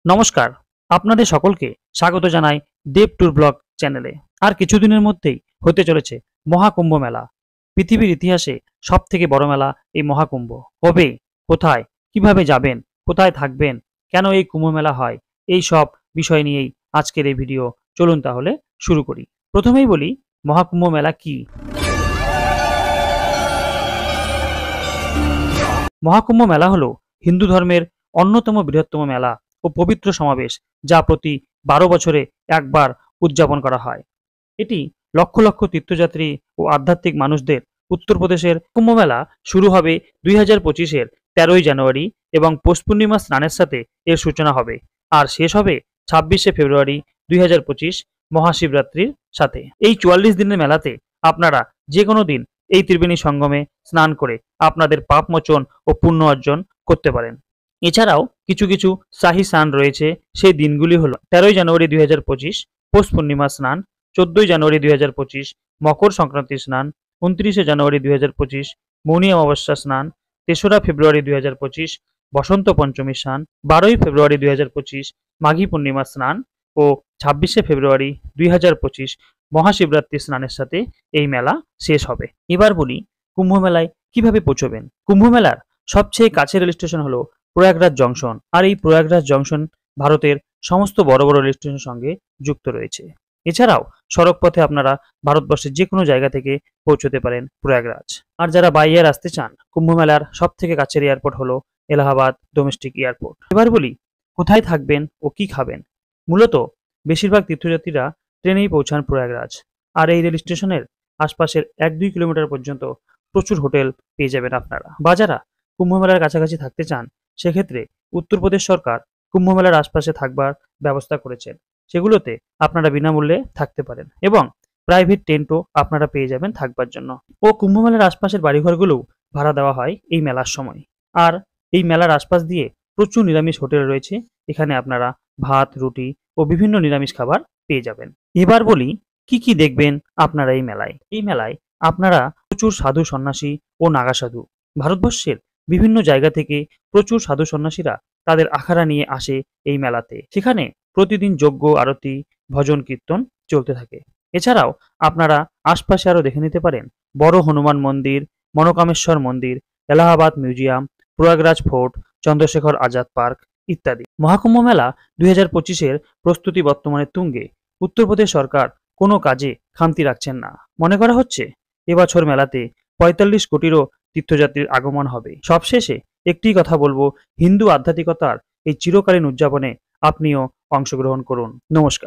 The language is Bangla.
নমস্কার, আপনাদের সকলকে স্বাগত জানাই দেব ট্যুর ব্লগ চ্যানেলে। আর কিছুদিনের মধ্যেই হতে চলেছে মহাকুম্ভ মেলা। পৃথিবীর ইতিহাসে সবথেকে বড় মেলা এই মহাকুম্ভ। কবে, কোথায়, কিভাবে যাবেন, কোথায় থাকবেন, কেন এই কুম্ভ মেলা হয়, এই সব বিষয় নিয়েই আজকের এই ভিডিও। চলুন তাহলে শুরু করি। প্রথমেই বলি মহাকুম্ভ মেলা কি। মহাকুম্ভ মেলা হলো হিন্দু ধর্মের অন্যতম বৃহত্তম মেলা ও পবিত্র সমাবেশ, যা প্রতি ১২ বছরে একবার উদযাপন করা হয়। এটি লক্ষ লক্ষ তীর্থযাত্রী ও আধ্যাত্মিক মানুষদের উত্তরপ্রদেশের কুম্ভ মেলা শুরু হবে ২০২৫-এর ১৩ই জানুয়ারি এবং পৌষ পূর্ণিমা স্নানের সাথে এর সূচনা হবে, আর শেষ হবে ২৬শে ফেব্রুয়ারি ২০২৫ মহাশিবরাত্রির সাথে। এই ৪৪ দিনের মেলাতে আপনারা যে কোনো দিন এই ত্রিবেণী সঙ্গমে স্নান করে আপনাদের পাপ মোচন ও পুণ্য অর্জন করতে পারেন। এছাড়াও কিছু কিছু শাহী স্নান রয়েছে। সেই দিনগুলি হলো ১৩ই জানুয়ারি ২০২৫ পৌষ পূর্ণিমা স্নান, ১৪ই জানুয়ারি ২০২৫ মকর সংক্রান্তি স্নান, ২৯শে জানুয়ারি ২০২৫ মৌনী অমাবস্যা স্নান, ৩রা ফেব্রুয়ারি ২০২৫ বসন্ত পঞ্চমী স্নান, ১২ই ফেব্রুয়ারি ২০২৫ মাঘী পূর্ণিমা স্নান ও ২৬শে ফেব্রুয়ারি ২০২৫ মহাশিবরাত্রি স্নানের সাথে এই মেলা শেষ হবে। এবার বলি কুম্ভ মেলায় কিভাবে পৌঁছবেন। কুম্ভ মেলার সবচেয়ে কাছের রেল স্টেশন হলো প্রয়াগরাজ জংশন, আর এই প্রয়াগরাজ জংশন ভারতের সমস্ত বড় বড় রেল স্টেশনের সঙ্গে যুক্ত রয়েছে। এছাড়াও সড়ক পথে আপনারা ভারতবর্ষের যে কোনো জায়গা থেকে পৌঁছতে পারেন প্রয়াগরাজ। আর যারা বাই এয়ার আসতে চান, কুম্ভ মেলার সব থেকে কাছের এয়ারপোর্ট হলো এলাহাবাদ ডোমেস্টিক এয়ারপোর্ট। এবার বলি কোথায় থাকবেন ও কি খাবেন। মূলত বেশিরভাগ তীর্থযাত্রীরা ট্রেনেই পৌঁছান প্রয়াগরাজ, আর এই রেল স্টেশনের আশপাশের ১-২ কিলোমিটার পর্যন্ত প্রচুর হোটেল পেয়ে যাবেন আপনারা। বা যারা কুম্ভ মেলার কাছাকাছি থাকতে চান, সেক্ষেত্রে উত্তরপ্রদেশ সরকার কুম্ভ মেলার আশপাশে থাকবার ব্যবস্থা করেছেন। সেগুলোতে আপনারা বিনামূল্যে থাকতে পারেন এবং প্রাইভেট টেন্টও আপনারা পেয়ে যাবেন থাকবার জন্য। ও কুম্ভ মেলার আশপাশের বাড়িঘরগুলোও ভাড়া দেওয়া হয় এই মেলার সময়। আর এই মেলার আশপাশ দিয়ে প্রচুর নিরামিষ হোটেল রয়েছে। এখানে আপনারা ভাত, রুটি ও বিভিন্ন নিরামিষ খাবার পেয়ে যাবেন। এবার বলি কি কি দেখবেন আপনারা এই মেলায়। এই মেলায় আপনারা প্রচুর সাধু সন্ন্যাসী ও নাগা সাধু, ভারতবর্ষের বিভিন্ন জায়গা থেকে প্রচুর সাধু সন্ন্যাসীরা তাদের আখাড়া নিয়ে আসে এই মেলাতে। সেখানে প্রতিদিন যজ্ঞ, আরতি, ভজন, কীর্তন চলতে থাকে। এছাড়াও আপনারা আশপাশে আরো দেখে নিতে পারেন বড় হনুমান মন্দির, মনোকামেশ্বর মন্দির, Allahabad museum, Prayagraj fort, Chandrashekhar Azad park ইত্যাদি। মহাকুম্ভ মেলা ২০২৫-এর প্রস্তুতি বর্তমানে তুঙ্গে। উত্তরপ্রদেশ সরকার কোনো কাজে খামতি রাখছেন না। মনে করা হচ্ছে এবছর মেলাতে ৪৫ কোটিরও তীর্থযাত্রীর আগমন হবে। সবশেষে একটি কথা বলবো, হিন্দু আধ্যাত্মিকতার এই চিরকালীন উদযাপনে আপনিও অংশগ্রহণ করুন। নমস্কার।